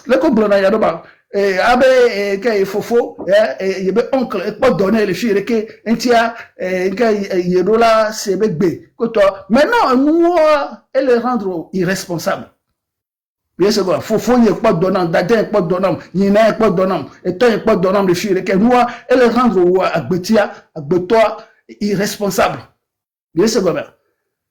le ko blona ya do ba abe ke fofo ye be oncle e po donner les filles que entia ke yedola sebegbe ko to maintenant nous elle rendre irresponsable. Bien sûr, fofo ye po donnant dadin po donnant yina po donnant et toi po donnant les filles que nous elle rendre agbetia agbetoa irresponsable. Bien sûr,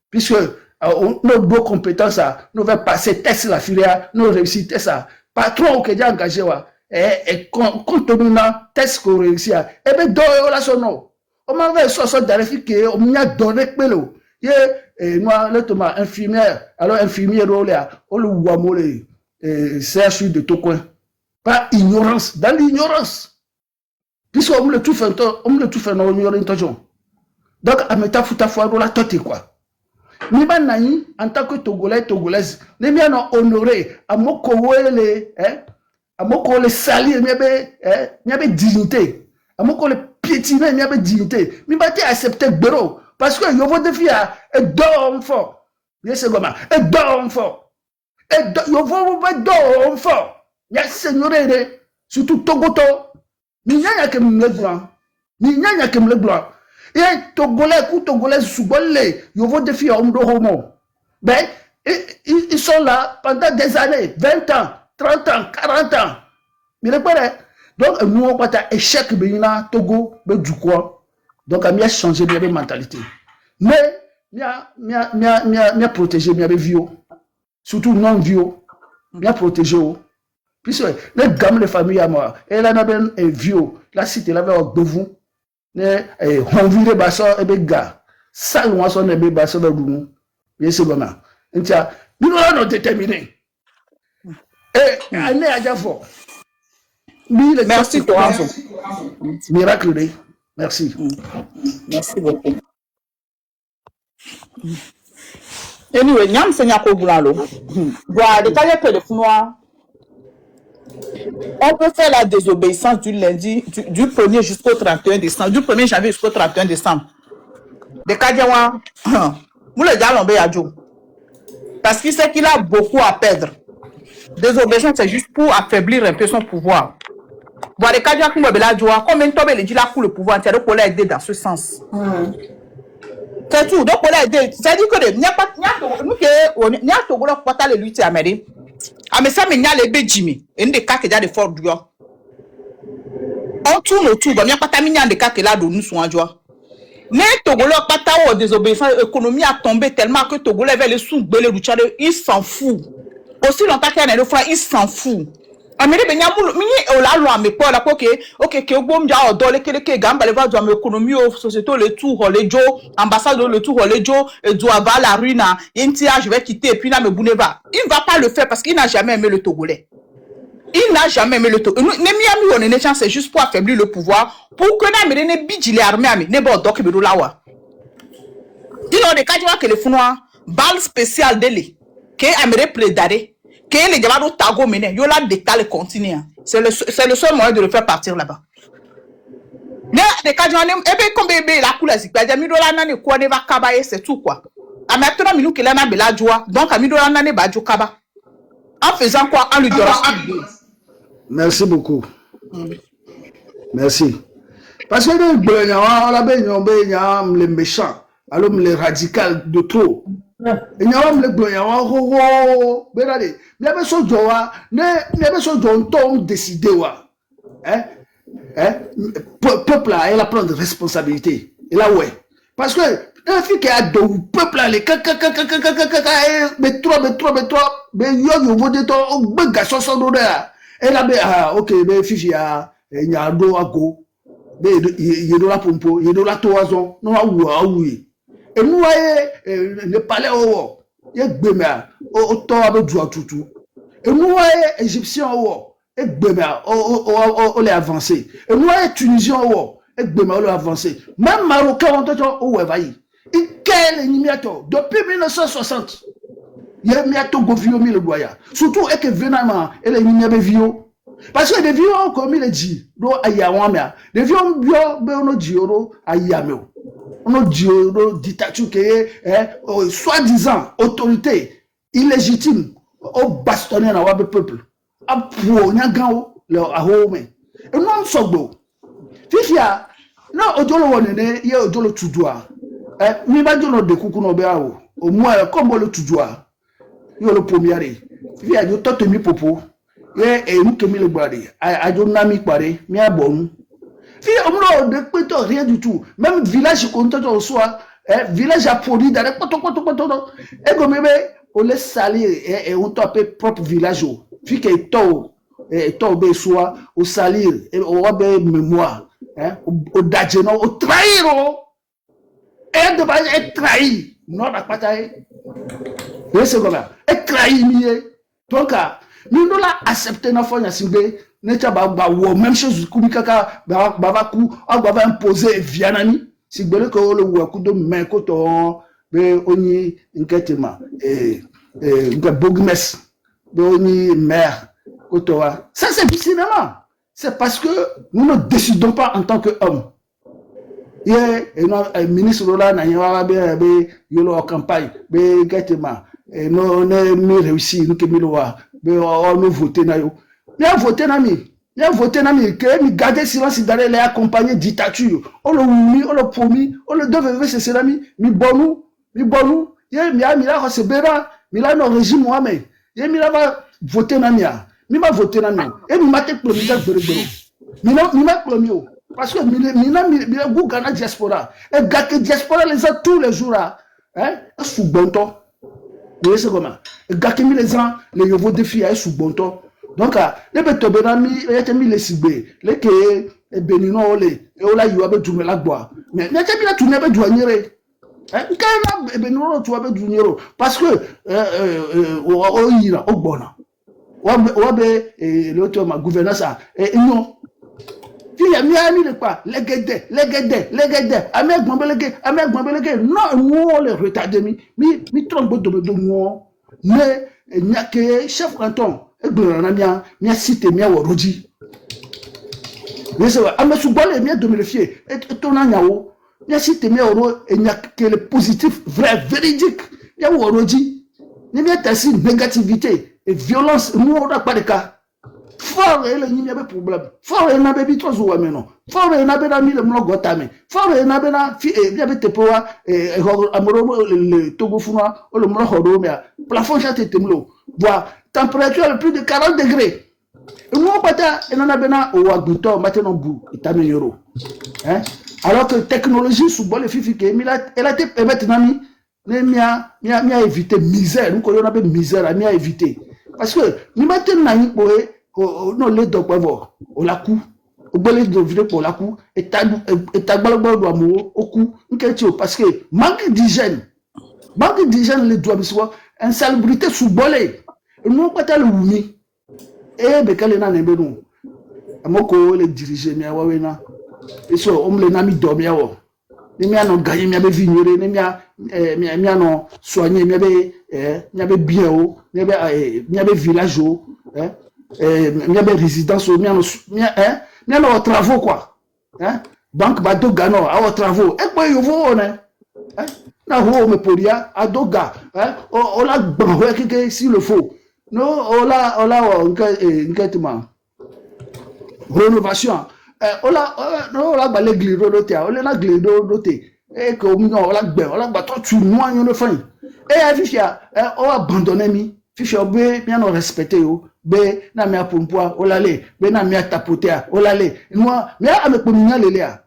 puisque nos beaux compétences, nous allons passer test la filière, nous réussir ça. Patron qui est engagé, et compte tenu de test qu'on réussit, et bien, dans la son on m'a fait 60 d'arrifique, on m'a donné pelo. Nous, le infirmière, alors infirmière, on le voit mollet, c'est de tout coin. Pas ignorance, dans l'ignorance. Puisqu'on me le tout fait, on me le tout fait, on me le tout fait. Donc, à mettre fouta foi, on l'a toté quoi. Niba naï, en tant que Togolais, Togolaise, ne bien honoré, à Mokowele, à Mokowele salir, n'y dignité, à Mokowele piétiner, n'y dignité. Niba t'es accepté bureau, parce que yovo défi à d'homme fort. Bien c'est comment, et d'homme fort. Et yovo va d'homme fort. Y'a seigneuré, surtout Togoto, ni y'a que me blanc, ni y'a que me blanc. Et Togolais ou Togolais soubolé, ils vont défier homme de homo. Ben, ils sont là pendant des années, 20 ans, 30 ans, 40 ans. Mais le père, donc nous on va ta échec bénina Togo du quoi. Donc on a changé de mentalité. Mais mia protéger mia vieux. Surtout non vieux. Mia protéger. Puisque les gamins de famille à moi, et là on a vieux, la cité là avec de vous. On vire basso et bega ça on son ebe basso de nous bien c'est bon ntia nous là déterminé et année à Jafo merci Coranzo miracle merci beaucoup anyway nyam senya ko bulalo voilà détailler téléphone noir. On peut faire la désobéissance du lundi, du 1er jusqu'au 31 décembre, du 1er janvier jusqu'au 31 décembre. Des Kadiawa, vous le galons Adjo. Parce qu'il sait qu'il a beaucoup à perdre. Désobéissance, c'est juste pour affaiblir un peu son pouvoir. Voilà, les Kadiawa qui m'ont combien de temps il dit là pour le pouvoir, c'est donc pour l'aider dans ce sens. C'est tout, donc pour l'aider. C'est-à-dire que il n'y a pas de lutte à Méré. Ah mais ça me nya le bejimi ende ka ke ja de fort dur on tourne autour ba mia pata minya de ka ke la do nous so anjoa ne Togolais pata o désobéissance économie a tombé tellement que Togolais veut les sous belé du tchade il s'en fout aussi longtemps qu'il y a des fois il s'en fout amere be nya mulu minyi o la lo ame po la ko ke okay ke ogbo mja o do le kele ke gamba le va do am économie o société le tour le jo ambassade le tour le jo et doit va la ruine intia je vais quitter et puis là me bouneva il va pas le faire parce qu'il n'a jamais aimé le Togolais. Il n'a jamais aimé le Togolais. Ne mi on c'est juste pour affaiblir le pouvoir pour que na me ne bidjile armée ami ne bo doc be do lawa. Il on de kadwa que le funwa balle spéciale dele que aimerait plaider que les diables tago mene yo la décale continue. C'est le seul moyen de le faire partir là-bas. Mais des cas j'en ai ebe comme bébé la couleur si pas mi do la nani ko ne va kabaye c'est tout quoi. A maintenant minou que la na bela joie donc a mi do la nani ba jo kaba. En faisant quoi en lui donnant. Merci beaucoup. Merci. Parce que les méchants, alors les radicaux de trop. Et nous avons les blancs, mais décidé. Peuple là, il a plein de responsabilités. Et là, ouais. Parce que un fille qui a deux peuple là, les mais trop, mais yo vous dites oh garçon sans odeur. Et là, ok, mais fille il y a do à go. Mais il y a de la pompe, il y a de la toison, non oui. Et nous le palais au il y a gbema au temps avec droit tout. Et nous égyptiens au et gbema au les avancer. Et nous tunisiens au et gbema au les avancer. Même marocain on t'entend au vaille. Et quel imiato depuis 1960. Il y a miato govio mille boya. Surtout et que venamment et les imiabe vio. Parce que les vieux comme il dit, do ayawamia. Les vieux bio beono dioro ayameo. On a dit dictature qui est soi-disant autorité illégitime au bastonner na wabe peuple a pour nyagao le ahome et non sogbo fifia na ojolo wonene ye ojolo tudua mi ba jolo de kuku no be awo au moins comme le tudua yo le première fifia yo to mi popo ye e mu kemi le gbade ajo nami pare mi abonu fifia omlo de peto rien du tout même village konto to soa village a produit dans poto et comme on laisse salir et on tape propre village fi que to be soit au salir et on va be mémoire au dajeno au trahir et de base être trahi non la bataille c'est comme ça être trahi mieux donc nous la accepter na fanya simbe ne ta ba même chose kumikaka ba ku ba imposer vianani si gbele ko le wo ku do men ko to be oni nketema nka bogmes be oni maire ko to ça c'est du cinéma c'est parce que nous ne décidons pas en tant que hommes ministre là na yawa be yolo en campagne be nketema no ne mi réussi nous que mi lo wa be on voter na yo bien voter na mi il voté na mi que mi garder silence d'aller les accompagner dictature on le promis on le devait c'est cela mi bonu ye mi a mi la se bera mi la no régime moi mais ye mi la va voter na mi ma voter na mi et mi ma te promis ça mi ma promis parce que mi go Ghana diaspora et gake diaspora les a tous les jours là sous bon temps mais c'est comment gake mi les gens les nouveaux défis sous bon temps donc les betobérami les mis les cibés les que benino les et là you abe tourner la bois mais les mis la tourner abe douanier quand là benino tu abe douanier parce que o ira o bona o abe l'autre ma gouvernance et non puis il y a mis le quoi les guedes avec gbambeleke non nous les retarder mi trompe de moi mais il n'y a que chef canton et bien mia cité mia woroji mais ça va mais soubole mia dominifier et ton anyawo mia cité mia woro et nya que le positif vrai véridique mia woroji ni mia tassi négativité et violence nous on n'a pas de cas fort et le n'y a pas de problème fort et n'a pas trop ou non fort et n'a pas mis le mot gotame fort et n'a pas fi et bien te poa et amoro le togo funa o le mot hodomia plafond chate temlo bois température de plus de 40 degrés. Et nous, on a bien au Waguto, maintenant, bout, et euro. Alors que technologie, sous bol et fifi, elle a été maintenant mia éviter misère. Nous, on a bien misère, mia éviter. Parce que nous, maintenant, non, les deux poivres, au la coup, au bol de vidéo pour la coup, et ta balle d'amour, au coup, parce que manque d'hygiène, les doigts, insalubrité sous bolé. Nous pas tel oumi et bekale na nembe nous amoko le diriger mi awena et so on le nami dormir wo ni mi ano gagner mi be vignerer ni mi ano soigner mi be bien o mi be village o mi be résidence o mi ano travaux quoi banque ba do gano a travaux e po yo vo on na ho me poria adoga o la ban ho que s'il le faut. Non, on a rénovation. On a l'église rodoté, on a l'église rodoté. Et comme on a trop tu moi on le fait. Et à Fichia, on a abandonné mi. Fichia be bien on respecté be na mi apompoa, on l'aller, be na mi tapoter, on l'aller. Moi, mais à me communier les là.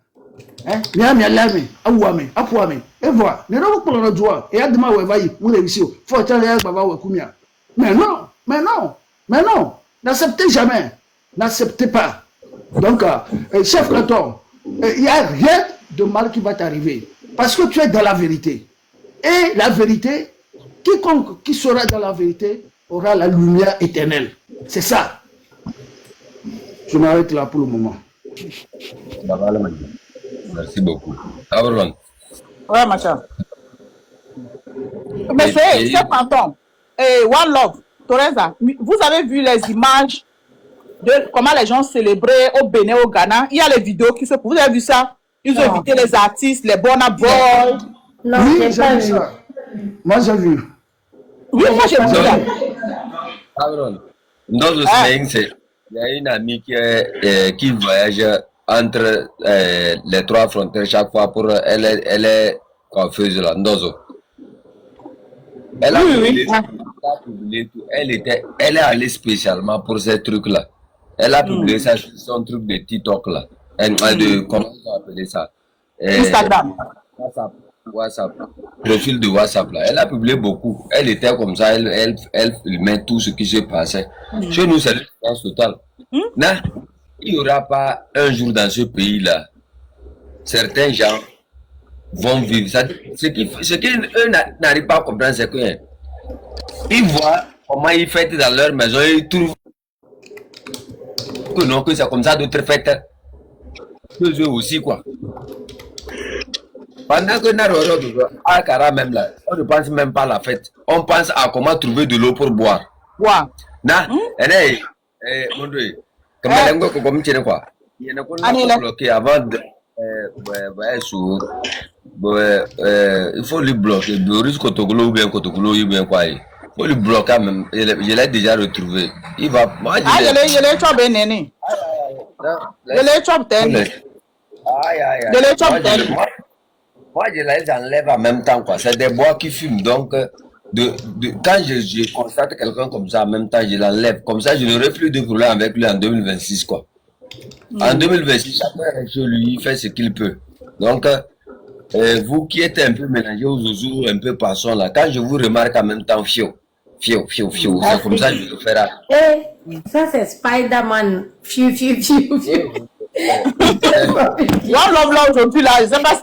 Mi alame, awame, apuame. Et voilà, ne pas pour la joie. Et à demain on va y, on réussit. Faut attendre ya baba wa kumia. Mais non, n'acceptez jamais, n'acceptez pas. Donc, chef canton, il n'y a rien de mal qui va t'arriver, parce que tu es dans la vérité. Et la vérité, quiconque qui sera dans la vérité aura la lumière éternelle. C'est ça. Je m'arrête là pour le moment. Merci beaucoup. Abraham. Ouais, machin. Mais c'est chef canton. One Love, Toreza, vous avez vu les images de comment les gens célébraient au Bénin, au Ghana. Il y a les vidéos qui se... Vous avez vu ça? Ils ont invité les artistes, les Burna Boy. Non, oui, j'ai vu ça. Moi, j'ai vu. Oui, moi j'ai vu ça. Aaron, dans le slang, il y a une amie qui voyage entre les trois frontières chaque fois pour elle est coiffeuse là, Ndozo. Elle a publié, elle a publié tout. Elle est allée spécialement pour ces trucs-là. Elle a publié ça sur son truc de TikTok là. Comment on va appeler ça? Instagram. WhatsApp. Profil de WhatsApp là. Elle a publié beaucoup. Elle était comme ça, elle filmait tout ce qui se passait. Chez nous, c'est le silence total. Non, il n'y aura pas un jour dans ce pays-là. Certains gens vont vivre. Ce qu'eux n'arrivent pas à comprendre, c'est qu'ils voient comment ils fêtent dans leur maison, ils trouvent que non, que c'est comme ça d'autres fêtes. Eux aussi, quoi. Pendant que Naroro, à Kara même là, on ne pense même pas à la fête. On pense à comment trouver de l'eau pour boire. Wow. Na, mon Dieu, comme tu dis quoi? Il y en a qui ont bloqué avant de. Il faut le bloquer. Boris Kotogolo ou bien Kotogolo ou bien quoi. Il faut le bloquer même. Je l'ai déjà retrouvé. Il va. Moi, je l'ai trouvé, Néné. Je l'ai trouvé. Moi, je les enlève en même temps, quoi. C'est des bois qui fument. Donc, quand je constate quelqu'un comme ça en même temps, je l'enlève. Comme ça, je n'aurai plus de problème avec lui en 2026, quoi. En 2026, chacun reste chez lui, il fait ce qu'il peut. Donc, vous qui êtes un peu mélangés aux zouzous, un peu passants là, quand je vous remarque en même temps, fio. C'est comme ça que je le ferai. Ça, c'est Spider-Man. Fiu. One love là aujourd'hui là, je sais pas.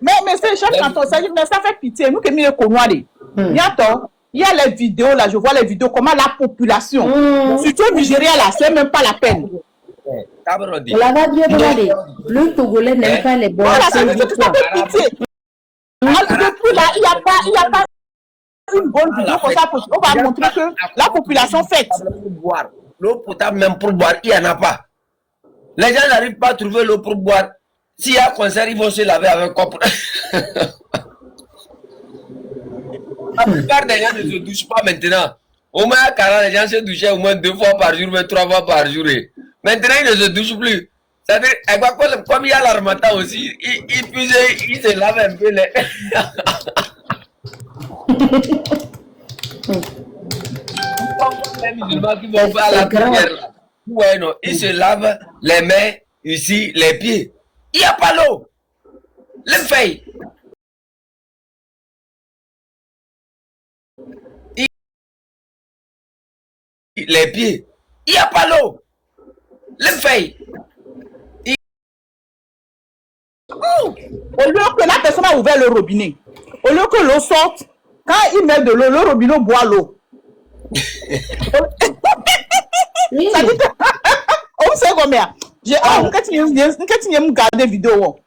mais c'est chef canton, ça fait pitié. Nous qui sommes les Connois, il y a les vidéos là, je vois les vidéos, comment la population, surtout au Nigeria là, c'est même pas la peine. Là-bas, Dieu regardez, le Togolais n'aime pas les bois. Voilà, ça veut dire que ça fait pitié. Depuis là, il n'y a pas une bonne vidéo comme ça, on va montrer que la population fait. L'eau potable même pour boire, il n'y en a pas. Les gens n'arrivent pas à trouver l'eau pour boire. S'il y a un concert, ils vont se laver avec un copre. La plupart des gens ne se douchent pas maintenant. Au moins à 40, les gens se douchaient au moins 2 fois par jour, mais 3 fois par jour. Maintenant, ils ne se douchent plus. C'est-à-dire, comme il y a l'armatan aussi, ils se lavent un peu les... Les musulmans qui vont faire la prière. Ouais, non, ils se lavent les mains, ici, les pieds. Il n'y a pas l'eau. Les feuilles. Les pieds. Il n'y a pas l'eau. Les feuilles. Au lieu que la personne a ouvert le robinet, au lieu que l'eau sorte, quand il met de l'eau, le robinet boit l'eau. Ça dit que on sait combien. J'ai quand tu me garder vidéo.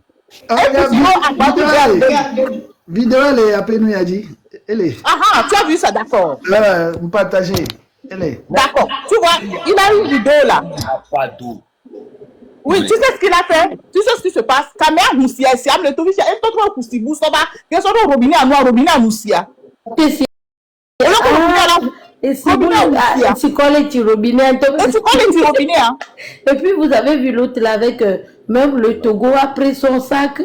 Vidéo, elle est appelée nous, Yadi. Elle est. Ah, tu as vu ça, d'accord. Là, vous partagez. Elle est. D'accord. Tu vois, il a une vidéo là. Pas d'eau. Oui, tu sais ce qu'il a fait? Tu sais ce qui se passe? Ta mère moussia, c'est un peu et toi, tu vas pousser, vous ça va. Il y a un robinet à noir, robinet à moussia. Et si vous tu colles le robinet, et puis vous avez vu l'autre là avec même le Togo a pris son sac,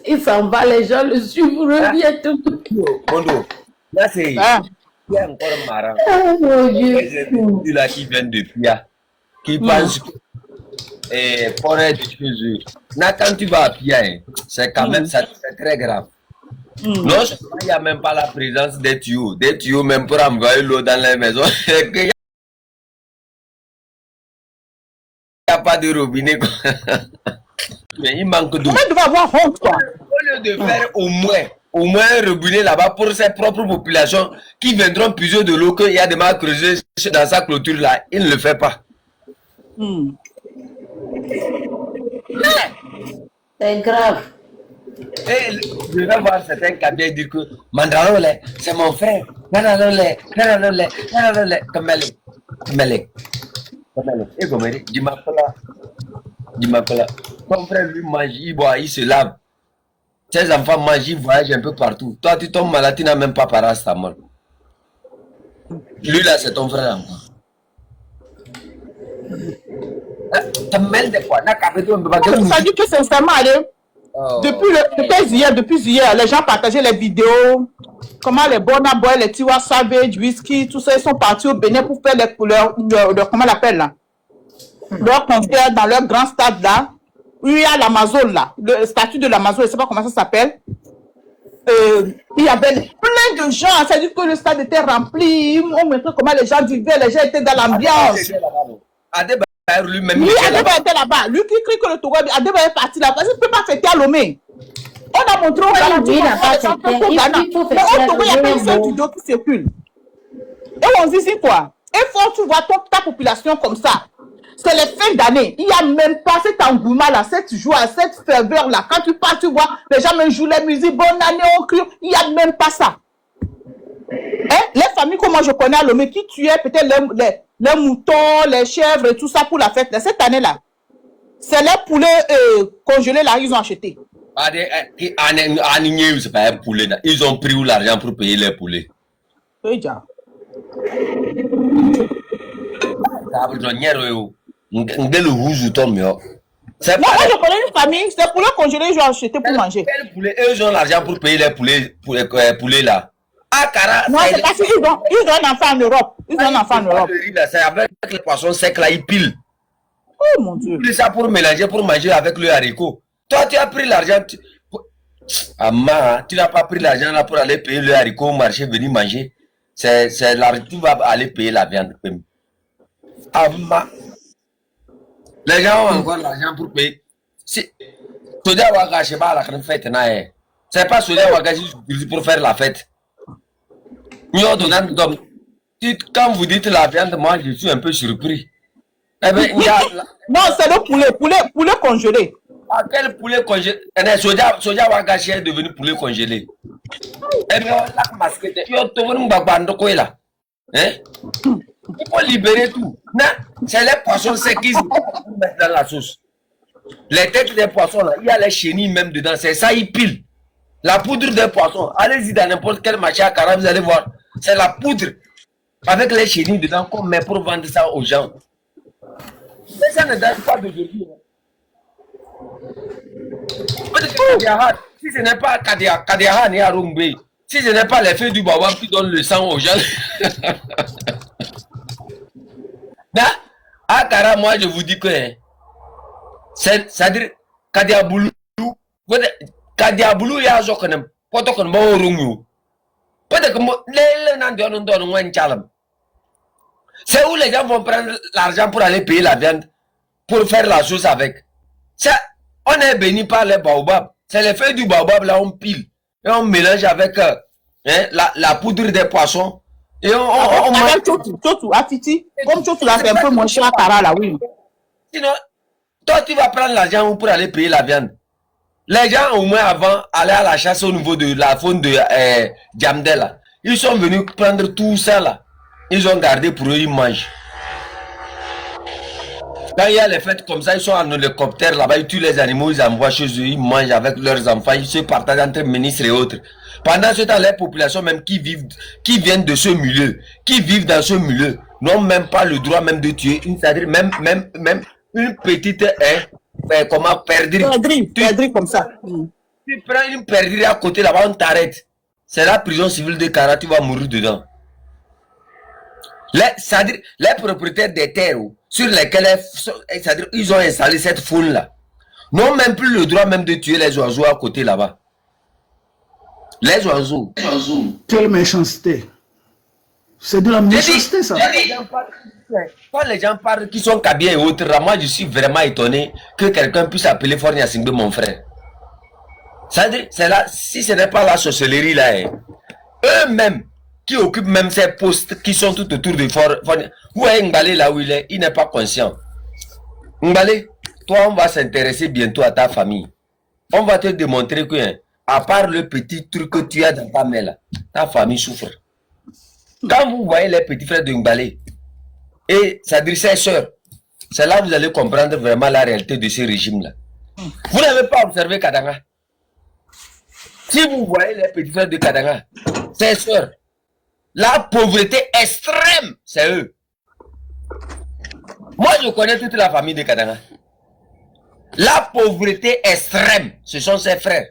il s'en va, les gens le suivent, revient tout. Mondo, là c'est encore marrant. Oh Dieu. Celui là qui vient de Pia, qui pense que pour être choses. Là quand tu vas à Pia, c'est quand même c'est très grave. Non, il n'y a même pas la présence des tuyaux. Des tuyaux même pour envoyer l'eau dans les maisons. Il n'y a pas de robinet. Mais il manque d'eau. Tu vas avoir honte, quoi. Au lieu de faire au moins un robinet là-bas pour ses propres populations qui viendront puiser de l'eau qu'il y a des mal creusés dans sa clôture là, il ne le fait pas. C'est grave. Et je vais voir certains cabinets dire que Mandarole, c'est mon frère. Mandarole. Kamele. Et comme il dit, Dimakola. Ton frère lui mange, il boit, il se lave. Tes enfants mangent, ils voyagent un peu partout. Toi, tu tombes malade, tu n'as même pas paracétamol. Lui, là, c'est ton frère encore. Ça mêle de quoi? Ça dit que sincèrement, allez, depuis hier, les gens partageaient les vidéos, comment les Burna Boy, les Tiwa Savage, Whisky, tout ça, ils sont partis au Bénin pour faire comment on l'appelle là, leur concert dans leur grand stade là, où il y a l'Amazon là, le statut de l'Amazon, je ne sais pas comment ça s'appelle. Il y avait plein de gens, ça dit que le stade était rempli, on montrait comment les gens vivaient, les gens étaient dans l'ambiance. Lui-même, lui, Adeba était là-bas. Lui qui crie que le Togo, Adeba est parti là-bas. Il ne peut pas fêter à Lomé. On a montré au Ghana, lui, il n'a pas fêté. mais au Togo, il n'y a pas une seule vidéo qui circule. Et on dit ici quoi? Il faut que tu vois ta population comme ça. C'est les fins d'année. Il n'y a même pas cet engouement là, cette joie, cette ferveur là. Quand tu pars, tu vois, les gens même jouent la musique, bonne année, on crie. Il n'y a même pas ça. Hein? Les familles que moi je connais à Lomé qui tuaient peut-être les moutons, les chèvres et tout ça pour la fête. Cette année-là, c'est les poulets congelés là, ils ont acheté. C'est pas un poulet. Ils ont pris où l'argent pour payer les poulets? Déjà. C'est moi, je connais une famille, c'est poulets congelés, ils ont acheté pour manger. Quel poulet? Eux ont l'argent pour payer les poulets là. Ah, Cara, non, c'est parce qu'ils ont un enfant en Europe. Ils ont un enfant en Europe. C'est avec les poissons secs là, ils pilent. Oh mon Dieu. Ils ça pour mélanger, pour manger avec le haricot. Toi, tu as pris l'argent. Tu n'as pas pris l'argent là pour aller payer le haricot au marché, venir manger. C'est l'argent, tu vas aller payer la viande. Amma. Les gens ont encore l'argent pour payer. Si. Sodia Waga, je sais pas, la fête, c'est pas Sodia Waga pour faire la fête. Quand vous dites la viande, moi je suis un peu surpris. Eh ben, non, c'est le poulet congelé. Ah, quel poulet congelé? Soja Wagashi est devenu poulet congelé. Eh bien, là, masqué, il faut libérer tout. C'est les poissons secs qu'ils mettent dans la sauce. Les têtes des poissons, là, il y a les chenilles même dedans. C'est ça, ils pilent. La poudre des poissons, allez-y dans n'importe quel marché à Cara, vous allez voir. C'est la poudre avec les chenilles dedans qu'on met pour vendre ça aux gens. Mais ça ne date pas d'aujourd'hui. Si ce n'est pas Kadiaha ni Arumbe, si ce n'est pas les feux du Baba qui donnent le sang aux gens. À Cara, moi je vous dis que c'est-à-dire Kadiaboulou, Kadiaboulou, il y a un jour qu'on peut-être que c'est où les gens vont prendre l'argent pour aller payer la viande, pour faire la sauce avec. On est béni par les baobabs. C'est les feuilles du baobab, là, on pile. Et on mélange avec la poudre des poissons. Et on mange. Chotou, Atiti. Comme Chotou, là, c'est un peu moins cher à Cara, là, oui. Sinon, toi, tu vas prendre l'argent pour aller payer la viande. Les gens, au moins avant, allaient à la chasse au niveau de la faune de Djamdel. Ils sont venus prendre tout ça là. Ils ont gardé pour eux, ils mangent. Quand il y a les fêtes comme ça, ils sont en hélicoptère là-bas, ils tuent les animaux, ils envoient chez eux, ils mangent avec leurs enfants, ils se partagent entre ministres et autres. Pendant ce temps, les populations même qui viennent de ce milieu, qui vivent dans ce milieu, n'ont même pas le droit même de tuer, c'est-à-dire même une petite comment perdrix comme ça. Tu prends une perdrix à côté là-bas, on t'arrête. C'est la prison civile de Cara, tu vas mourir dedans. C'est-à-dire les propriétaires des terres sur lesquelles c'est-à-dire ils ont installé cette faune là n'ont même plus le droit même de tuer les oiseaux à côté là-bas. Les oiseaux. Quelle méchanceté. C'est de la méchanceté ça. Quand les gens parlent qui sont Kabia et autres, moi je suis vraiment étonné que quelqu'un puisse appeler Fornia Singbe mon frère. C'est-à-dire, c'est là, si ce n'est pas la sorcellerie là, eux-mêmes qui occupent même ces postes qui sont tout autour de Fornia. Où est Ngalé là où il n'est pas conscient. Ngalé, toi on va s'intéresser bientôt à ta famille. On va te démontrer que, à part le petit truc que tu as dans ta main là, ta famille souffre. Quand vous voyez les petits frères de Ngalé, et ça dit ses soeurs, c'est là que vous allez comprendre vraiment la réalité de ce régime là. Vous n'avez pas observé Kadanga? Si vous voyez les petits frères de Katanga, ses soeurs, la pauvreté extrême, c'est eux. Moi, je connais toute la famille de Katanga. La pauvreté extrême, ce sont ses frères.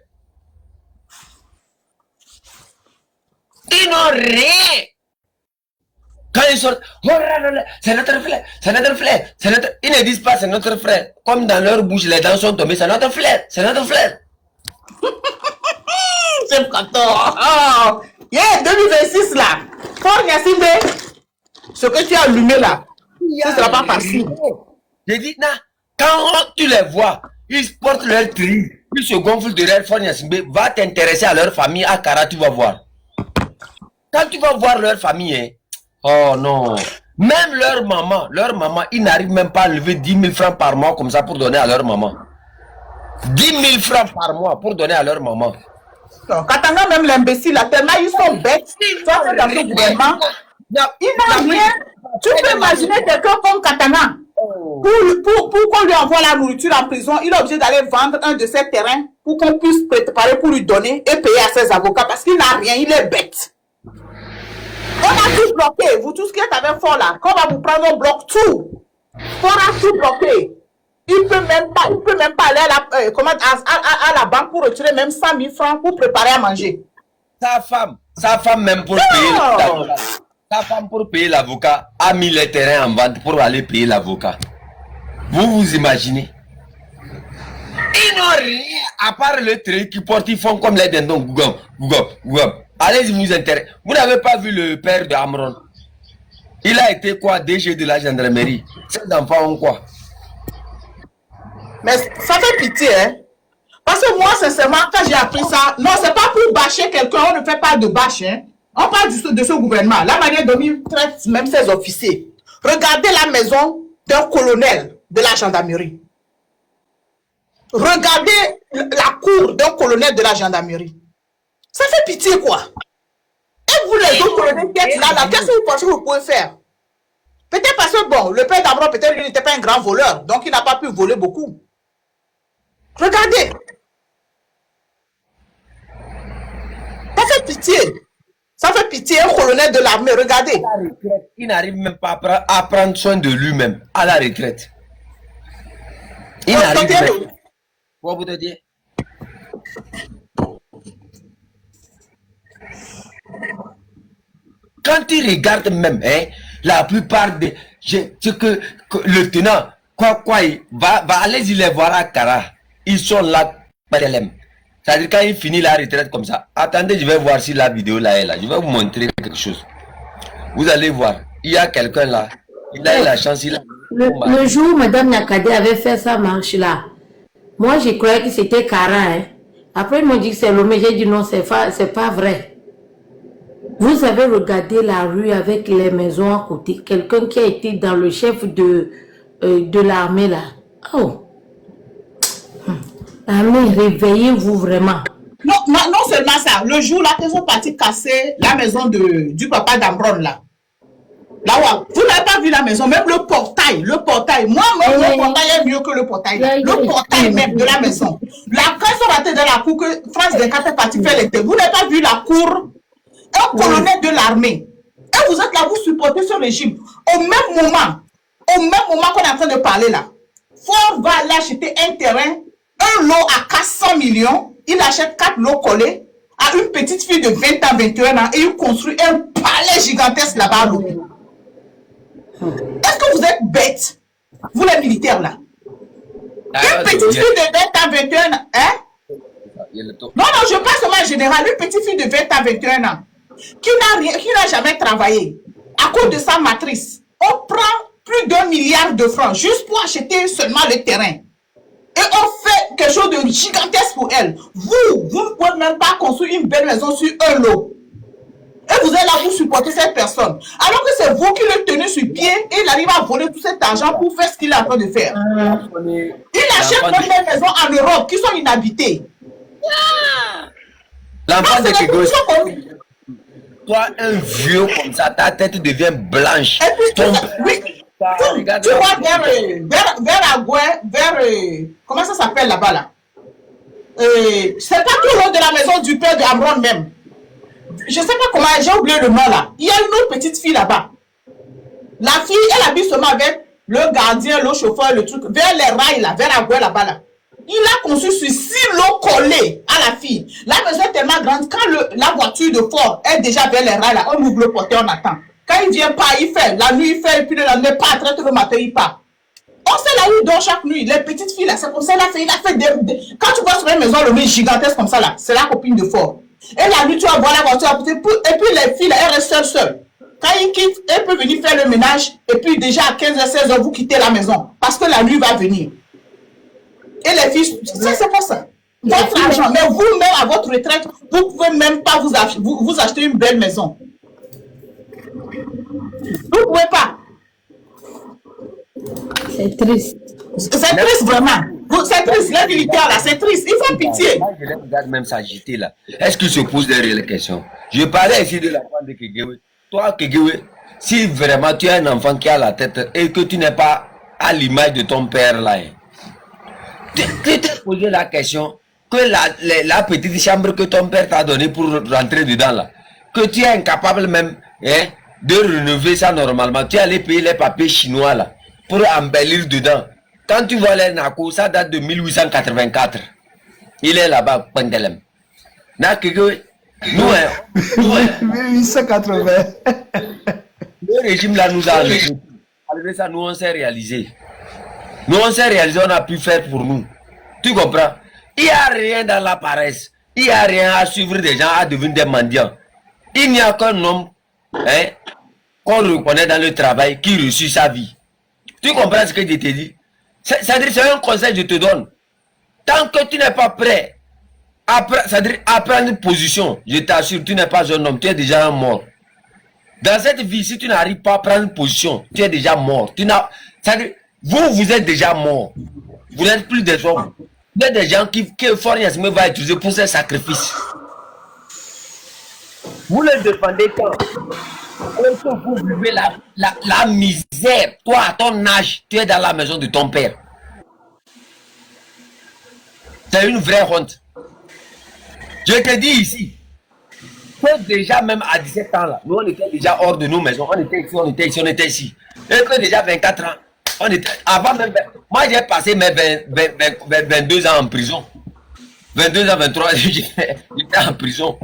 Ils n'ont rien. Quand ils sortent, oh là là, c'est notre frère, c'est notre frère, c'est notre... Ils ne disent pas c'est notre frère. Comme dans leur bouche, les dents sont tombées, c'est notre frère, c'est notre frère. C'est 14. Oh, yeah, 2026 là. Fort Yassine, ce que tu as allumé là, ça ne sera pas facile. J'ai dit, nah, quand tu les vois, ils portent leur tri, ils se gonflent de leur Fort Yassimbe, va t'intéresser à leur famille, à Kara, tu vas voir. Quand tu vas voir leur famille, hein, oh non, même leur maman, ils n'arrivent même pas à lever 10 000 francs par mois comme ça pour donner à leur maman. 10 000 francs par mois pour donner à leur maman. Non, Katanga, même l'imbécile, là, tellement ils sont bêtes. Toi, c'est dans ce gouvernement. Il n'a rien. Tu peux imaginer quelqu'un comme Katanga. Pour qu'on lui envoie la nourriture en prison, il est obligé d'aller vendre un de ses terrains pour qu'on puisse préparer pour lui donner et payer à ses avocats parce qu'il n'a rien, il est bête. On a tout bloqué. Vous, tout ce qui est avec Fort là, quand on va vous prendre, on bloque tout. Fort a tout bloqué. Il peut même pas aller à la banque pour retirer même 100 000 francs pour préparer à manger. Sa femme même pour payer l'avocat. Sa femme pour payer l'avocat a mis les terrains en vente pour aller payer l'avocat. Vous imaginez? Ils n'ont rien à part le trait qui portent, ils font comme les dindons. Allez-y vous intéressez. Vous n'avez pas vu le père de Amron? Il a été quoi? DG de la gendarmerie. Ces enfants ont quoi? Mais ça fait pitié, hein. Parce que moi, sincèrement, quand j'ai appris ça, non, c'est pas pour bâcher quelqu'un, on ne fait pas de bâche, hein. On parle de ce gouvernement, la manière dont il traite même ses officiers. Regardez la maison d'un colonel de la gendarmerie. Regardez la cour d'un colonel de la gendarmerie. Ça fait pitié, quoi. Et vous, les autres colonels qui êtes là, qu'est-ce que vous pensez que vous pouvez faire? Peut-être parce que, bon, le père d'Amron, peut-être lui n'était pas un grand voleur, donc il n'a pas pu voler beaucoup. Regardez. Ça fait pitié. Ça fait pitié, un colonel de l'armée, regardez. Il n'arrive même pas à prendre soin de lui-même, à la retraite. Il n'arrive même. Quoi vous te dire? Quand tu regardes même, hein, la plupart des... Ce que le tenant, il va aller les voir à Kara. Ils sont là, PLM. C'est-à-dire quand il finit la retraite comme ça, attendez, je vais voir si la vidéo là est là. Je vais vous montrer quelque chose. Vous allez voir, il y a quelqu'un là. Il a eu la chance, le jour où Mme Nyakade avait fait sa marche là, moi je croyais que c'était Kara. Hein. Après ils m'ont dit que c'est Lomé, j'ai dit non, c'est pas vrai. Vous avez regardé la rue avec les maisons à côté. Quelqu'un qui a été dans le chef de l'armée là. Oh. L'armée, réveillez-vous vraiment. Non, non seulement ça. Le jour là, ils sont partis casser la maison du papa d'Amron là. Là où, vous n'avez pas vu la maison, même le portail. Moi-même, le portail est mieux que le portail. Le portail même de la maison. La quand ils sont rentrés dans la cour que France Descartes est parti faire les thés. Vous n'avez pas vu la cour? Un colonel de l'armée. Et vous êtes là, vous supportez ce régime. Au même moment qu'on est en train de parler là, Fort va aller acheter un terrain, un lot à 400 millions. Il achète 4 lots collés à une petite fille de 20 à 21 ans et il construit un palais gigantesque là-bas à Lomé. Est-ce que vous êtes bêtes, vous les militaires là? Une petite fille de 20 à 21 ans, hein? Non, je parle seulement en général. Une petite fille de 20 à 21 ans qui n'a jamais travaillé à cause de sa matrice. On prend plus d'1 milliard de francs juste pour acheter seulement le terrain. Et on fait quelque chose de gigantesque pour elle. Vous ne pouvez même pas construire une belle maison sur un lot. Et vous êtes là pour supporter cette personne. Alors que c'est vous qui le tenez sur pied et il arrive à voler tout cet argent pour faire ce qu'il est en train de faire. Il achète même des maisons en Europe qui sont inhabitées. L'enfant de Kegos, toi, un vieux comme ça, ta tête devient blanche. Et puis, tu vois vers comment ça s'appelle là-bas là? c'est pas tout loin de la maison du père de Amron même. Je sais pas comment, j'ai oublié le nom là. Il y a une autre petite fille là-bas. La fille, elle habite seulement avec le gardien, le chauffeur, le truc, vers les rails là, vers la voie là-bas là. Il a conçu sur 6 lots collés à la fille. La maison est tellement grande, quand la voiture de Ford est déjà vers les rails là, on ouvre le porteur, on attend. Quand il vient pas, il fait, la nuit il fait, et puis la nuit pas, très tôt le matin il part. On sait là où il dort chaque nuit. Les petites filles là, c'est comme ça, il a fait quand tu vois sur une maison, le mec gigantesque comme ça là, c'est la copine de Ford. Et la nuit, tu vas voir la voiture, et puis les filles là, elles restent seules. Quand ils quittent, elles peuvent venir faire le ménage, et puis déjà à 15h, 16h, vous quittez la maison. Parce que la nuit va venir. Et les filles, c'est pas ça. Votre argent, mais vous-même à votre retraite, vous pouvez même pas vous acheter une belle maison. Vous pouvez pas. C'est triste. C'est triste vraiment. C'est triste, la vérité là, c'est triste. Il faut pitié. Moi, je les regarde même s'agiter là. Est-ce qu'il se pose des réelles questions? Je parlais ici de l'enfant de Kegewe. Toi, Kegewe, si vraiment tu as un enfant qui a la tête et que tu n'es pas à l'image de ton père là, tu t'es posé la question que la petite chambre que ton père t'a donnée pour rentrer dedans là, que tu es incapable même de rénover ça normalement. Tu es allé payer les papiers chinois là pour embellir dedans. Quand tu vois les Nako, ça date de 1884. Il est là-bas, Pendelem. Nous, 1880. Le régime là nous a enlevé. Malgré ça, nous on s'est réalisé. Nous on s'est réalisé, on a pu faire pour nous. Tu comprends? Il n'y a rien dans la paresse. Il n'y a rien à suivre des gens, à devenir des mendiants. Il n'y a qu'un homme qu'on reconnaît dans le travail qui réussit sa vie. Tu comprends ce que je te dis? C'est-à-dire, c'est un conseil que je te donne. Tant que tu n'es pas prêt c'est-à-dire à prendre une position, je t'assure, tu n'es pas un homme, tu es déjà un mort. Dans cette vie, si tu n'arrives pas à prendre une position, tu es déjà mort. C'est-à-dire, vous êtes déjà mort. Vous n'êtes plus des hommes. Vous êtes des gens que Forniasme va utiliser pour ses sacrifices. Vous les défendez quand vous vivez la misère. Toi, à ton âge, tu es dans la maison de ton père. C'est une vraie honte. Je te dis ici, que déjà même à 17 ans là, nous on était déjà hors de nos maisons, on était ici, on était ici, on était ici. Et que déjà 24 ans, on était, avant même, moi j'ai passé mes 22 ans en prison. 22 ans, 23 ans, j'étais en prison.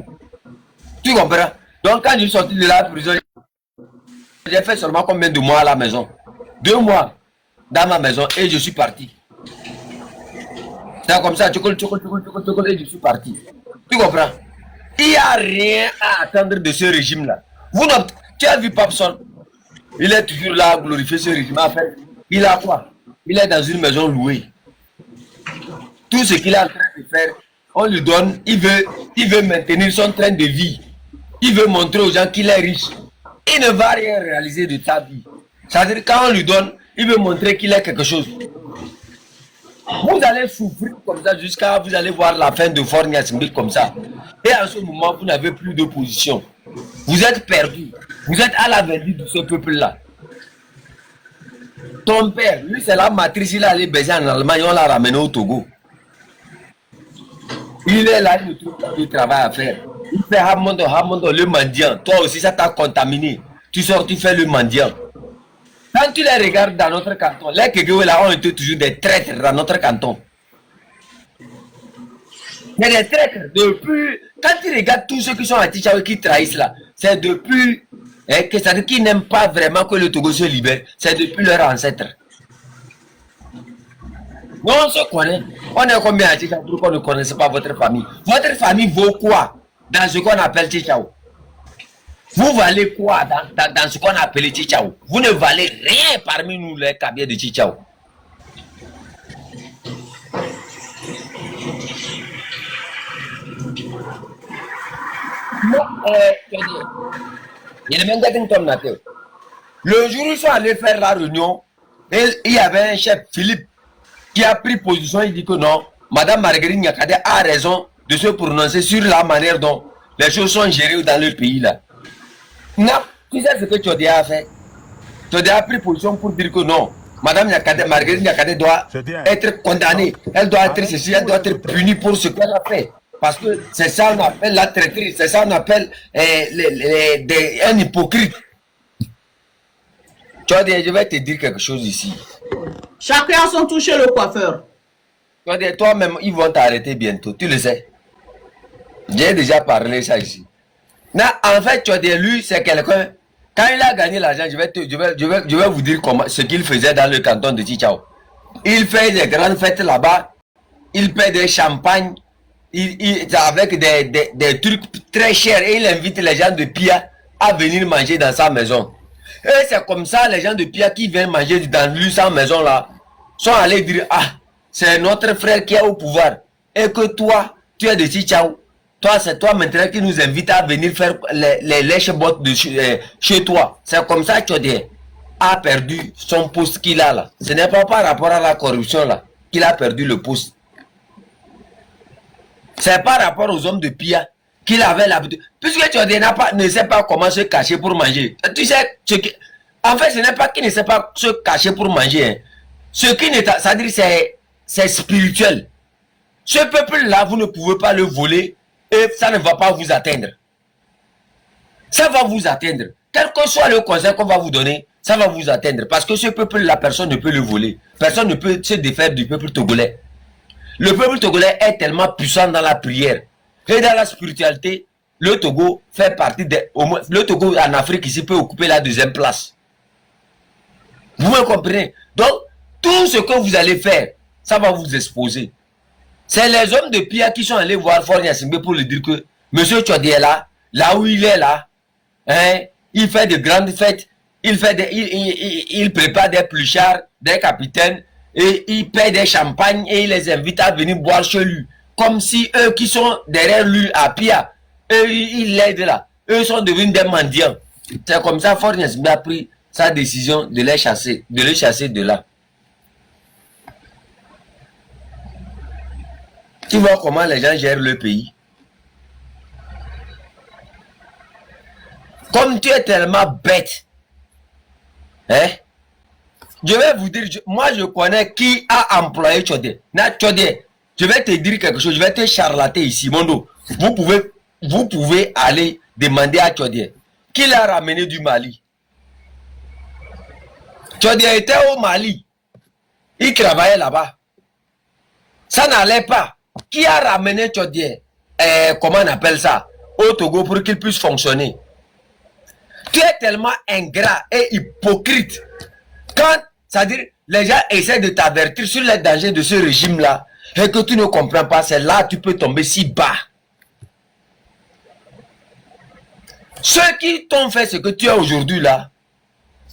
Tu comprends? Donc quand je suis sorti de la prison, j'ai fait seulement combien de mois à la maison? 2 mois dans ma maison et je suis parti. C'est comme ça, et je suis parti. Tu comprends? Il n'y a rien à attendre de ce régime-là. Tu as vu Papson? Il est toujours là à glorifier ce régime. En fait, il a quoi? Il est dans une maison louée. Tout ce qu'il est en train de faire, on lui donne, il veut maintenir son train de vie. Il veut montrer aux gens qu'il est riche. Il ne va rien réaliser de sa vie. C'est-à-dire quand on lui donne, il veut montrer qu'il est quelque chose. Vous allez souffrir comme ça jusqu'à vous allez voir la fin de Forniasme comme ça. Et en ce moment, vous n'avez plus d'opposition. Vous êtes perdu. Vous êtes à la vertu de ce peuple-là. Ton père, lui, c'est la matrice, il est allé baiser en Allemagne, on l'a ramené au Togo. Il est là, il trouve du travail à faire. Il fait Hamondo, le mendiant. Toi aussi, ça t'a contaminé. Tu sors, tu fais le mendiant. Quand tu les regardes dans notre canton, les Kegewé là ont été toujours des traîtres dans notre canton. Mais des traîtres, depuis, quand tu regardes tous ceux qui sont à Tichaoué qui trahissent là, c'est depuis, que ça dit qu'ils n'aiment pas vraiment que le Togo se libère, c'est depuis leurs ancêtres. Nous on se connaît, on est combien à Tichaoué pour qu'on ne connaisse pas votre famille? Votre famille vaut quoi dans ce qu'on appelle Tichaoué? Vous valez quoi dans ce qu'on appelle Chichao? Vous ne valez rien parmi nous les cabiers de Chichao. Le jour où ils sont allés faire la réunion, il y avait un chef, Philippe, qui a pris position. Il dit que non, Madame Marguerite Nyakade a raison de se prononcer sur la manière dont les choses sont gérées dans le pays là. Non, tu sais ce que tu as déjà fait. Tu as déjà pris position pour dire que non. Madame Marguerite Nyakate doit être condamnée. Elle doit être ceci, elle doit être punie pour ce qu'elle a fait. Parce que c'est ça qu'on appelle la traîtrise, c'est ça qu'on appelle un hypocrite. Tu vois, je vais te dire quelque chose ici. Chacun son tour chez le coiffeur. Tu vois, toi-même, ils vont t'arrêter bientôt, tu le sais. J'ai déjà parlé ça ici. Non, en fait, tu as dit, lui, c'est quelqu'un. Quand il a gagné l'argent, je vais vous dire comment, ce qu'il faisait dans le canton de Tichao. Il fait des grandes fêtes là-bas. Il paie des champagnes. Avec des trucs très chers. Et il invite les gens de Pia à venir manger dans sa maison. Et c'est comme ça, les gens de Pia qui viennent manger dans sa maison là, sont allés dire, ah, c'est notre frère qui est au pouvoir. Et que toi, tu es de Tichao. Toi, c'est toi maintenant qui nous invite à venir faire les lèches-bottes de chez toi. C'est comme ça que Tchodé a perdu son poste qu'il a là. Ce n'est pas par rapport à la corruption là qu'il a perdu le poste. C'est par rapport aux hommes de Pia qu'il avait l'habitude. Puisque Tchodé ne sait pas comment se cacher pour manger. Tu sais, en fait, ce n'est pas qu'il ne sait pas se cacher pour manger. Hein. Ce qui n'est pas, c'est-à-dire c'est spirituel. Ce peuple-là, vous ne pouvez pas le voler. Et ça ne va pas vous atteindre. Ça va vous atteindre. Quel que soit le conseil qu'on va vous donner, ça va vous atteindre. Parce que ce peuple-là, personne ne peut le voler. Personne ne peut se défaire du peuple togolais. Le peuple togolais est tellement puissant dans la prière et dans la spiritualité. Le Togo fait partie des... Le Togo en Afrique ici peut occuper la 2e place. Vous me comprenez? Donc, tout ce que vous allez faire, ça va vous exposer. C'est les hommes de Pia qui sont allés voir Faure Gnassingbé pour lui dire que Monsieur Tchodé est là où il est là, hein, il fait de grandes fêtes, il prépare des pluchards, des capitaines, et il paie des champagnes et il les invite à venir boire chez lui. Comme si eux qui sont derrière lui à Pia, eux ils l'aident là. Eux sont devenus des mendiants. C'est comme ça Faure Gnassingbé a pris sa décision de les chasser de là. Tu vois comment les gens gèrent le pays. Comme tu es tellement bête, hein, je vais vous dire, moi je connais qui a employé Tchodé. Tchodé, je vais te dire quelque chose, je vais te charlater ici, Mondo. Vous pouvez aller demander à Tchodé qui l'a ramené du Mali. Tchodé était au Mali, il travaillait là-bas. Ça n'allait pas. Qui a ramené Tchodé, comment on appelle ça, au Togo pour qu'il puisse fonctionner? Tu es tellement ingrat et hypocrite. Quand, c'est-à-dire, les gens essaient de t'avertir sur les dangers de ce régime-là et que tu ne comprends pas, c'est là que tu peux tomber si bas. Ceux qui t'ont fait ce que tu es aujourd'hui là,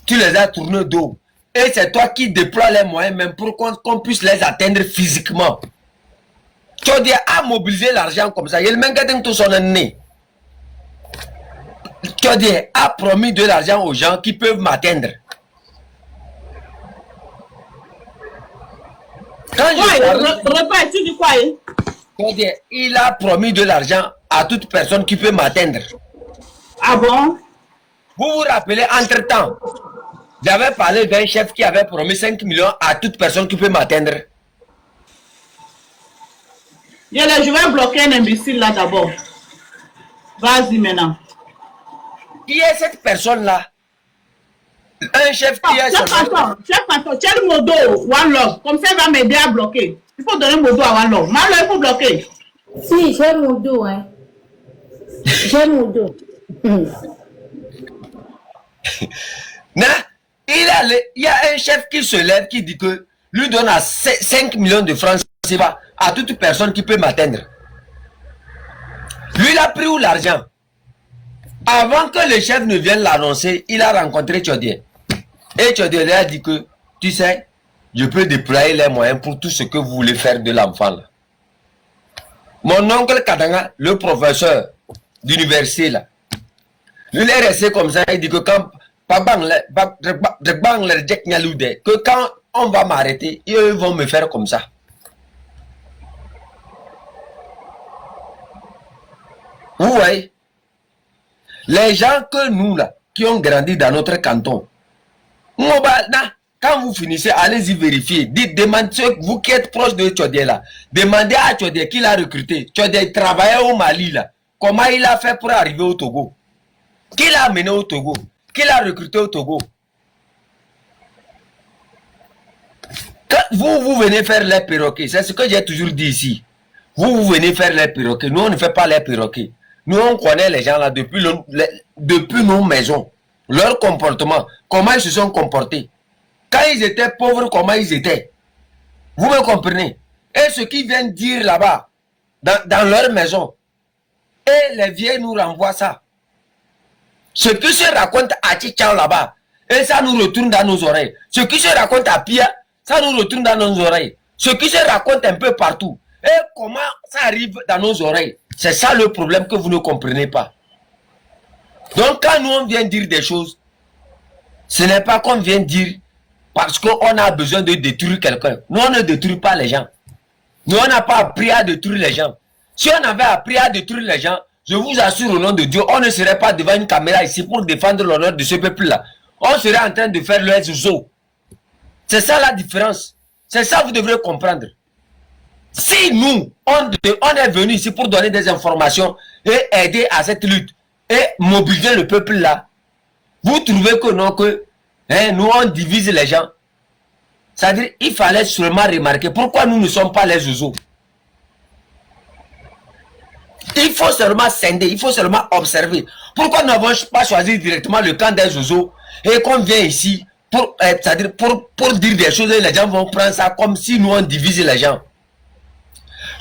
tu les as tournés dos. Et c'est toi qui déploies les moyens même pour qu'on puisse les atteindre physiquement. Tchodé a mobilisé l'argent comme ça. Il m'a dit tout son année. Tchodé a promis de l'argent aux gens qui peuvent m'atteindre. Repas, tu dis quoi? Tchodé, il a promis de l'argent à toute personne qui peut m'atteindre. Ah bon? Vous vous rappelez, entre-temps, j'avais parlé d'un chef qui avait promis 5 millions à toute personne qui peut m'atteindre. Je vais bloquer un imbécile là d'abord. Vas-y maintenant. Qui est cette personne-là? Un chef qui est... Chef Panton, tiens le modo One Love. Comme ça, il va m'aider à bloquer. Il faut donner le modo à One Love. Malo, il faut bloquer. Si, j'ai mon dos, hein. J'ai mon dos. Non, il y a un chef qui se lève qui dit que lui donne à 5 millions de francs CFA à toute personne qui peut m'atteindre. Lui, il a pris où l'argent? Avant que le chef ne vienne l'annoncer, il a rencontré Tchodé. Et Tchodé lui a dit que, tu sais, je peux déployer les moyens pour tout ce que vous voulez faire de l'enfant là. Mon oncle Kadanga, le professeur d'université là, lui il est resté comme ça, il dit que quand que quand on va m'arrêter, ils vont me faire comme ça. Vous voyez, les gens que nous là, qui ont grandi dans notre canton, quand vous finissez, allez-y vérifier. Dites, demandez, vous qui êtes proche de Tchodié là, demandez à Tchodié qui l'a recruté. Tchodié travaillait au Mali là. Comment il a fait pour arriver au Togo? Qui l'a amené au Togo? Qui l'a recruté au Togo? Quand vous venez faire les perroquets, c'est ce que j'ai toujours dit ici. Vous venez faire les perroquets. Nous, on ne fait pas les perroquets. Nous, on connaît les gens là depuis nos maisons. Leur comportement, comment ils se sont comportés. Quand ils étaient pauvres, comment ils étaient. Vous me comprenez? Et ce qu'ils viennent dire là-bas, dans leur maison, et les vieilles nous renvoient ça. Ce qui se raconte à Tchitchao là-bas, et ça nous retourne dans nos oreilles. Ce qui se raconte à Pia, ça nous retourne dans nos oreilles. Ce qui se raconte un peu partout. Et comment ça arrive dans nos oreilles? C'est ça le problème que vous ne comprenez pas. Donc quand nous on vient dire des choses, ce n'est pas qu'on vient dire parce qu'on a besoin de détruire quelqu'un. Nous on ne détruit pas les gens. Nous on n'a pas appris à détruire les gens. Si on avait appris à détruire les gens, je vous assure au nom de Dieu, on ne serait pas devant une caméra ici pour défendre l'honneur de ce peuple-là. On serait en train de faire le zoo. C'est ça la différence. C'est ça que vous devrez comprendre. Si nous, on est venu ici pour donner des informations et aider à cette lutte et mobiliser le peuple là, vous trouvez que non, que nous on divise les gens. C'est-à-dire, il fallait seulement remarquer pourquoi nous ne sommes pas les zouzous. Il faut seulement scinder, il faut seulement observer. Pourquoi nous n'avons pas choisi directement le camp des zouzous et qu'on vient ici pour, c'est-à-dire pour dire des choses et les gens vont prendre ça comme si nous on divise les gens.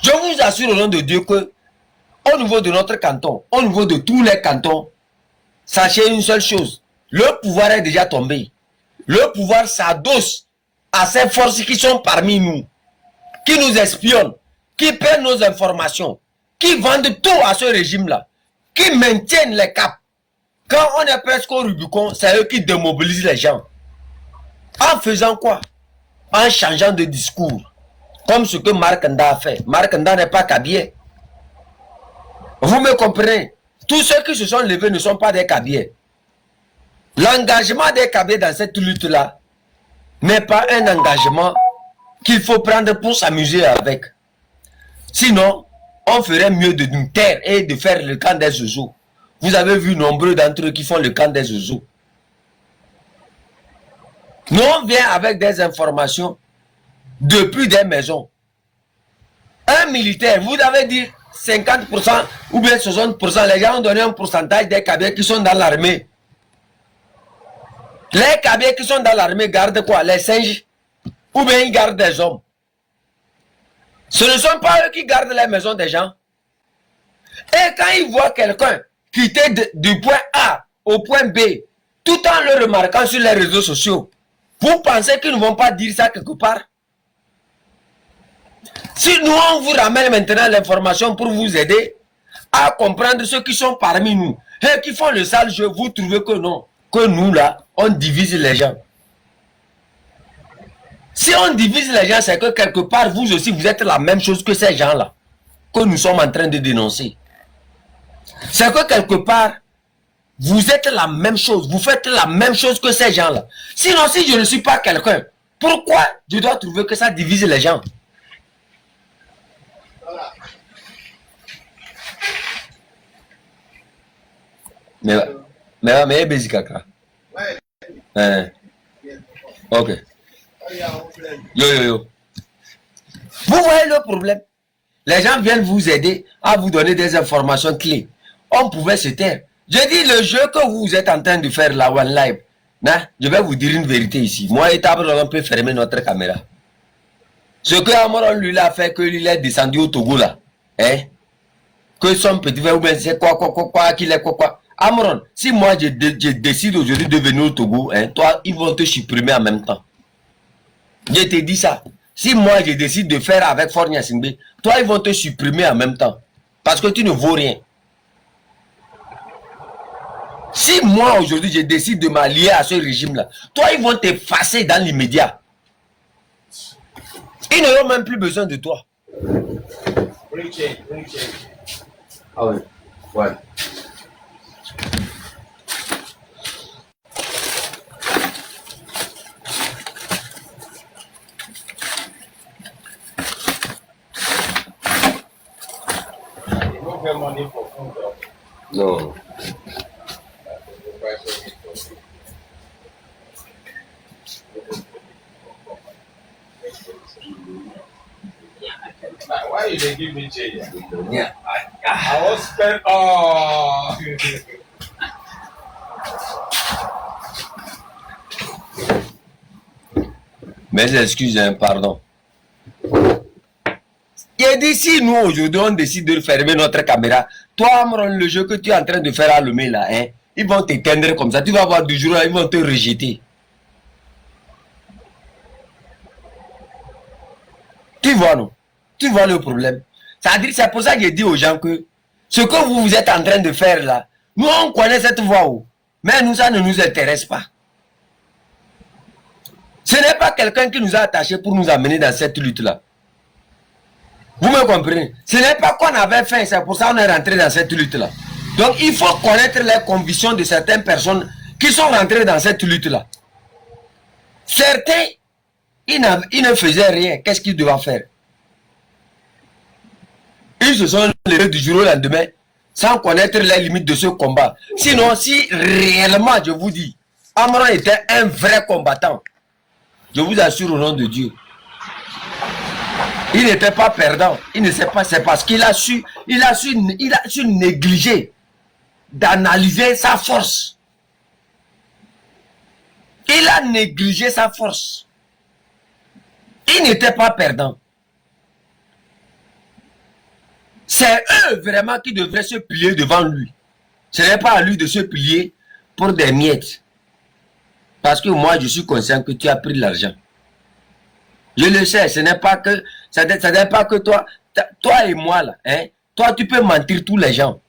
Je vous assure au nom de Dieu que au niveau de notre canton, au niveau de tous les cantons, sachez une seule chose. Le pouvoir est déjà tombé. Le pouvoir s'adosse à ces forces qui sont parmi nous, qui nous espionnent, qui prennent nos informations, qui vendent tout à ce régime-là, qui maintiennent les caps. Quand on est presque au Rubicon, c'est eux qui démobilisent les gens. En faisant quoi? En changeant de discours. Comme ce que Marc Nda a fait. Marc Nda n'est pas Kabié. Vous me comprenez? Tous ceux qui se sont levés ne sont pas des Kabiés. L'engagement des Kabiés dans cette lutte-là n'est pas un engagement qu'il faut prendre pour s'amuser avec. Sinon, on ferait mieux de nous taire et de faire le camp des zouzous. Vous avez vu nombreux d'entre eux qui font le camp des zouzous. Nous, on vient avec des informations depuis des maisons. Un militaire, vous avez dit 50% ou bien 60%, les gens ont donné un pourcentage des Kabiés qui sont dans l'armée. Les Kabiés qui sont dans l'armée gardent quoi? Les singes? Ou bien ils gardent des hommes? Ce ne sont pas eux qui gardent les maisons des gens. Et quand ils voient quelqu'un quitter du point A au point B, tout en le remarquant sur les réseaux sociaux, vous pensez qu'ils ne vont pas dire ça quelque part? Si nous, on vous ramène maintenant l'information pour vous aider à comprendre ceux qui sont parmi nous et qui font le sale jeu, vous trouvez que non, que nous là, on divise les gens. Si on divise les gens, c'est que quelque part, vous aussi, vous êtes la même chose que ces gens-là, que nous sommes en train de dénoncer. C'est que quelque part, vous êtes la même chose, vous faites la même chose que ces gens-là. Sinon, si je ne suis pas quelqu'un, pourquoi je dois trouver que ça divise les gens? Mais Bézikaka. Ok. Yo. Vous voyez le problème? Les gens viennent vous aider à vous donner des informations clés. On pouvait se taire. Je dis le jeu que vous êtes en train de faire là, One Live. Je vais vous dire une vérité ici. Moi et Tabre, on peut fermer notre caméra. Ce que Amoron lui a fait, que lui est descendu au Togo là. Que son petit frère ou bien c'est quoi, qu'il est quoi. Amoron, si moi je décide aujourd'hui de venir au Togo, toi, ils vont te supprimer en même temps. Je te dis ça. Si moi je décide de faire avec Fornia Singbe, toi, ils vont te supprimer en même temps. Parce que tu ne vaux rien. Si moi aujourd'hui je décide de m'allier à ce régime-là, toi, ils vont t'effacer dans l'immédiat. Ils n'auront même plus besoin de toi. Ah oui. Ouais. Non. Why you dey give me change? Yeah. I won't spend all. Mes excuses, hein, pardon. Et d'ici, nous, aujourd'hui, on décide de fermer notre caméra. Toi, Amron, le jeu que tu es en train de faire à Lomé, là, hein, ils vont t'éteindre comme ça. Tu vas voir du jour, ils vont te rejeter. Tu vois, non? Tu vois le problème. C'est-à-dire, c'est pour ça que j'ai dit aux gens que ce que vous êtes en train de faire là, nous, on connaît cette voie. Mais nous, ça ne nous intéresse pas. Ce n'est pas quelqu'un qui nous a attachés pour nous amener dans cette lutte-là. Vous me comprenez? Ce n'est pas qu'on avait fait, c'est pour ça qu'on est rentré dans cette lutte-là. Donc, il faut connaître les convictions de certaines personnes qui sont rentrées dans cette lutte-là. Certains, ils ne faisaient rien. Qu'est-ce qu'ils devaient faire? Ils se sont levés du jour au lendemain sans connaître les limites de ce combat. Sinon, si réellement, je vous dis, Amron était un vrai combattant, je vous assure au nom de Dieu, il n'était pas perdant. Il ne sait pas, c'est parce qu'il a su négliger d'analyser sa force. Il a négligé sa force. Il n'était pas perdant. C'est eux vraiment qui devraient se plier devant lui. Ce n'est pas à lui de se plier pour des miettes. Parce que moi, je suis conscient que tu as pris de l'argent. Je le sais, ce n'est pas que, ça n'est pas que toi et moi là, hein. Toi, tu peux mentir tous les gens.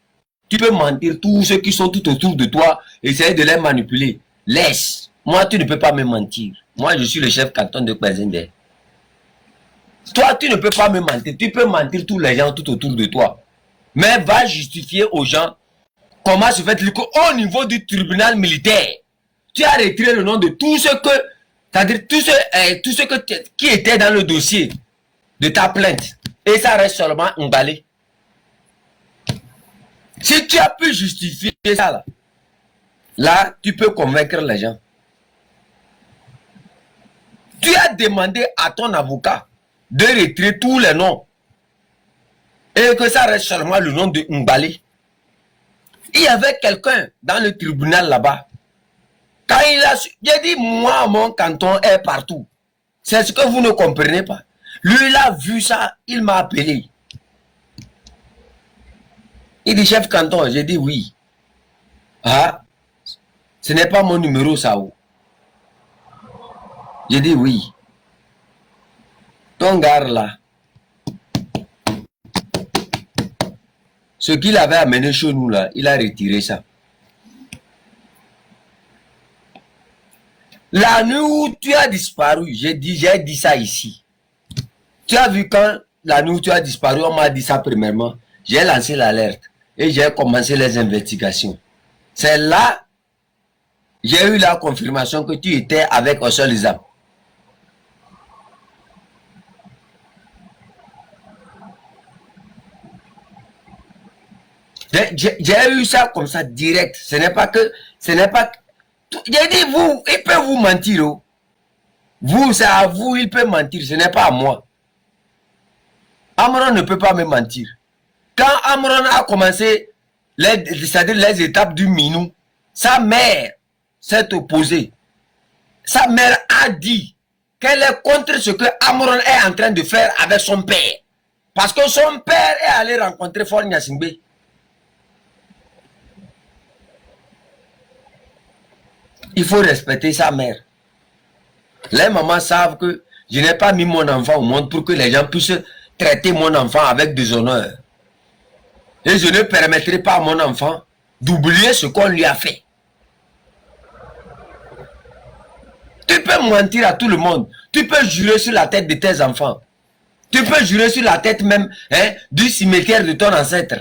Tu peux mentir tous ceux qui sont tout autour de toi, essayer de les manipuler. Laisse. Moi, tu ne peux pas me mentir. Moi, je suis le chef canton de Kwazinde. Toi, tu ne peux pas me mentir. Tu peux mentir tous les gens tout autour de toi. Mais va justifier aux gens comment se fait-il qu'au niveau du tribunal militaire, tu as retiré le nom de tout ce que, c'est-à-dire tout ce qui était dans le dossier de ta plainte. Et ça reste seulement emballé. Si tu as pu justifier ça là, tu peux convaincre les gens. Tu as demandé à ton avocat de retirer tous les noms et que ça reste seulement le nom de Mbalé. Il y avait quelqu'un dans le tribunal là-bas. Quand il a su, j'ai dit, moi, mon canton est partout. C'est ce que vous ne comprenez pas. Lui, il a vu ça, il m'a appelé. Il dit, chef canton, j'ai dit oui. Ah, ce n'est pas mon numéro, ça. J'ai dit oui. Ton gars là, ce qu'il avait amené chez nous là, il a retiré ça. La nuit où tu as disparu, j'ai dit ça ici. Tu as vu quand la nuit où tu as disparu, on m'a dit ça premièrement. J'ai lancé l'alerte et j'ai commencé les investigations. C'est là, j'ai eu la confirmation que tu étais avec Ossol Izam. J'ai eu ça comme ça direct. Ce n'est pas que, j'ai dit vous, il peut vous mentir. Oh. Vous, c'est à vous, il peut mentir, ce n'est pas à moi. Amron ne peut pas me mentir. Quand Amron a commencé, c'est-à-dire les étapes du Minou, sa mère s'est opposée. Sa mère a dit qu'elle est contre ce que Amron est en train de faire avec son père. Parce que son père est allé rencontrer Fort Nyasingbe. Il faut respecter sa mère. Les mamans savent que je n'ai pas mis mon enfant au monde pour que les gens puissent traiter mon enfant avec déshonneur. Et je ne permettrai pas à mon enfant d'oublier ce qu'on lui a fait. Tu peux mentir à tout le monde. Tu peux jurer sur la tête de tes enfants. Tu peux jurer sur la tête même du cimetière de ton ancêtre.